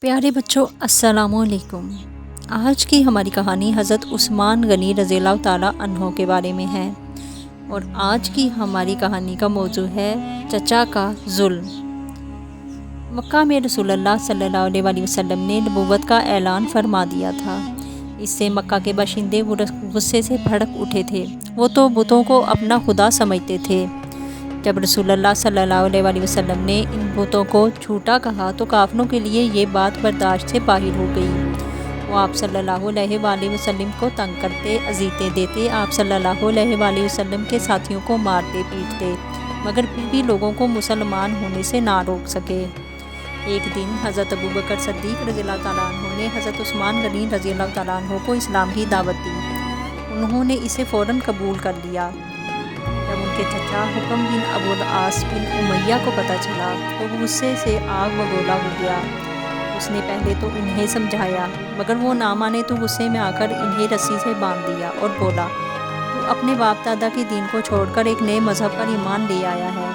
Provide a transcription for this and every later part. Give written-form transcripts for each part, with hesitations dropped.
پیارے بچوں، السلام علیکم۔ آج کی ہماری کہانی حضرت عثمان غنی رضی اللہ تعالیٰ عنہ کے بارے میں ہے، اور آج کی ہماری کہانی کا موضوع ہے چچا کا ظلم۔ مکہ میں رسول اللہ صلی اللہ علیہ وسلم نے نبوت کا اعلان فرما دیا تھا۔ اس سے مکہ کے باشندے غصے سے بھڑک اٹھے تھے۔ وہ تو بتوں کو اپنا خدا سمجھتے تھے۔ جب رسول اللہ صلی اللہ علیہ وسلم نے ان بتوں کو جھوٹا کہا تو کافروں کے لیے یہ بات برداشت سے باہر ہو گئی۔ وہ آپ صلی اللہ علیہ وآلہ وسلم کو تنگ کرتے، اذیتیں دیتے، آپ صلی اللہ علیہ وآلہ وسلم کے ساتھیوں کو مارتے پیٹتے، مگر پھر بھی لوگوں کو مسلمان ہونے سے نہ روک سکے۔ ایک دن حضرت ابوبکر صدیق رضی اللہ تعالیٰ عنہ نے حضرت عثمان غنی رضی اللہ تعالیٰ عنہ کو اسلام کی دعوت دی۔ انہوں نے اسے فوراً قبول کر لیا۔ جب ان کے چچا حکم بن ابو العاص بن امیہ کو پتہ چلا تو غصے سے آگ بگولا ہو گیا۔ اس نے پہلے تو انہیں سمجھایا، مگر وہ نہ مانے تو غصے میں آ کر انہیں رسی سے باندھ دیا اور بولا، تو اپنے باپ دادا کے دین کو چھوڑ کر ایک نئے مذہب پر ایمان لے آیا ہے۔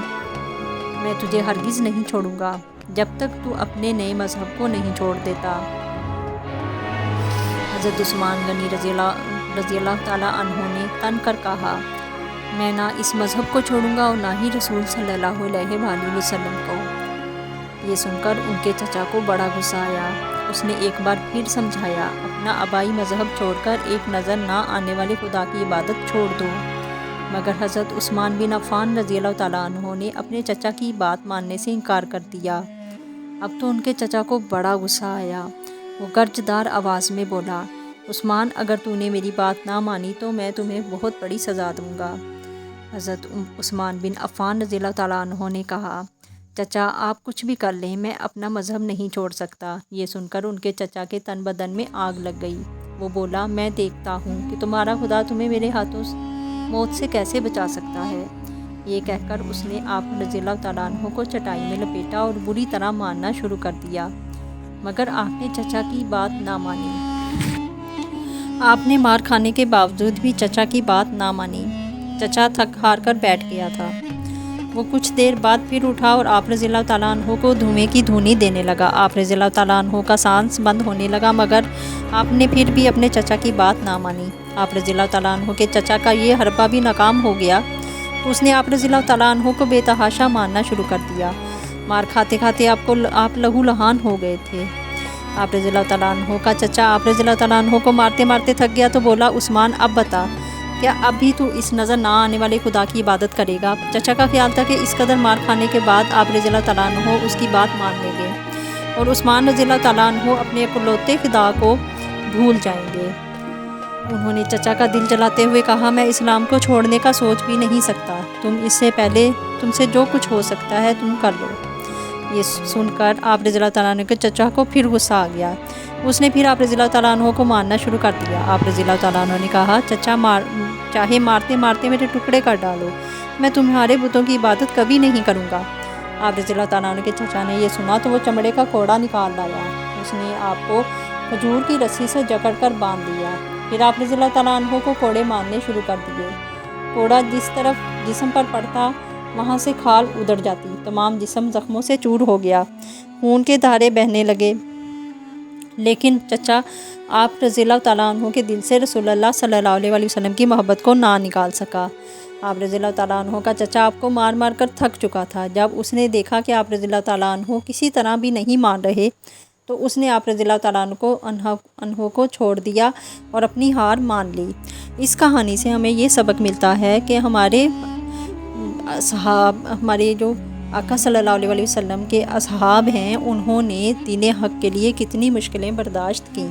میں تجھے ہرگز نہیں چھوڑوں گا جب تک تو اپنے نئے مذہب کو نہیں چھوڑ دیتا۔ حضرت عثمان غنی رضی اللہ تعالیٰ عنہ نے تن کر کہا، میں نہ اس مذہب کو چھوڑوں گا اور نہ ہی رسول صلی اللہ علیہ وآلہ وسلم کو۔ یہ سن کر ان کے چچا کو بڑا غصہ آیا۔ اس نے ایک بار پھر سمجھایا، اپنا آبائی مذہب چھوڑ کر ایک نظر نہ آنے والے خدا کی عبادت چھوڑ دو۔ مگر حضرت عثمان بن عفان رضی اللہ تعالیٰ عنہ نے اپنے چچا کی بات ماننے سے انکار کر دیا۔ اب تو ان کے چچا کو بڑا غصہ آیا۔ وہ گرجدار آواز میں بولا، عثمان، اگر تو نے میری بات نہ مانی تو میں تمہیں بہت بڑی سزا دوں گا۔ حضرت عثمان بن عفان رضی اللہ تعالیٰ عنہ نے کہا، چچا آپ کچھ بھی کر لیں، میں اپنا مذہب نہیں چھوڑ سکتا۔ یہ سن کر ان کے چچا کے تن بدن میں آگ لگ گئی۔ وہ بولا، میں دیکھتا ہوں کہ تمہارا خدا تمہیں میرے ہاتھوں موت سے کیسے بچا سکتا ہے۔ یہ کہہ کر اس نے آپ رضی اللہ تعالیٰ عنہ کو چٹائی میں لپیٹا اور بری طرح مارنا شروع کر دیا، مگر آپ نے چچا کی بات نہ مانی۔ آپ نے مار کھانے کے باوجود بھی چچا کی بات نہ مانی۔ چچا تھک ہار کر بیٹھ گیا تھا۔ وہ کچھ دیر بعد پھر اٹھا اور آپ رضی اللہ تعالیٰ عنہ کو دھوئیں کی دھونی دینے لگا۔ آپ رضی اللہ تعالیٰ عنہ کا سانس بند ہونے لگا، مگر آپ نے پھر بھی اپنے چچا کی بات نہ مانی۔ آپ رضی اللہ تعالیٰ عنہ کے چچا کا یہ حربہ بھی ناکام ہو گیا تو اس نے آپ رضی اللہ تعالیٰ عنہ کو بے تحاشا مارنا شروع کر دیا۔ مار کھاتے کھاتے آپ لہو لہان ہو گئے تھے۔ آپ رضی اللہ تعالیٰ عنہ کا چچا آپ رضی اللہ تعالیٰ عنہ کو مارتے مارتے تھک گیا تو بولا، عثمان اب بتا، کیا اب بھی تو اس نظر نہ آنے والے خدا کی عبادت کرے گا؟ چچا کا خیال تھا کہ اس قدر مار کھانے کے بعد آپ رضی اللہ تعالیٰ عنہ اس کی بات مان لیں گے اور عثمان رضی اللہ تعالیٰ عنہ اپنے اکلوتے خدا کو بھول جائیں گے۔ انہوں نے چچا کا دل جلاتے ہوئے کہا، میں اسلام کو چھوڑنے کا سوچ بھی نہیں سکتا۔ اس سے پہلے تم سے جو کچھ ہو سکتا ہے تم کر لو۔ یہ سن کر آپ رضی اللہ تعالیٰ عنہ کے چچا کو پھر غصہ آ گیا۔ اس نے پھر آپ رضی اللہ تعالیٰ عنہ کو مارنا شروع کر دیا۔ آپ رضی اللہ تعالیٰ عنہ نے کہا، چچا چاہے مارتے مارتے میرے ٹکڑے کر ڈالو، میں تمہارے بتوں کی عبادت کبھی نہیں کروں گا۔ آپ رضی اللہ تعالیٰ عنہ کے چچا نے یہ سنا تو وہ چمڑے کا کوڑا نکال لایا۔ اس نے آپ کو کھجور کی رسی سے جکڑ کر باندھ دیا۔ پھر آپ رضی اللہ تعالیٰ عنہ کو کوڑے مارنے شروع کر دیے۔ کوڑا جس طرف جسم پر پڑتا وہاں سے کھال ادھڑ جاتی، تمام جسم زخموں سے چور ہو گیا، خون کے دھارے بہنے لگے، لیکن چچا آپ رضی اللہ تعالیٰ عنہ کے دل سے رسول اللہ صلی اللہ علیہ وسلم کی محبت کو نہ نکال سکا۔ آپ رضی اللہ تعالیٰ عنہ کا چچا آپ کو مار مار کر تھک چکا تھا۔ جب اس نے دیکھا کہ آپ رضی اللہ تعالیٰ عنہ کسی طرح بھی نہیں مان رہے تو اس نے آپ رضی اللہ تعالیٰ عنہ کو چھوڑ دیا اور اپنی ہار مان لی۔ اس کہانی سے ہمیں یہ سبق ملتا ہے کہ ہمارے جو آقا صلی اللہ علیہ وسلم کے اصحاب ہیں، انہوں نے دین حق کے لیے کتنی مشکلیں برداشت کیں۔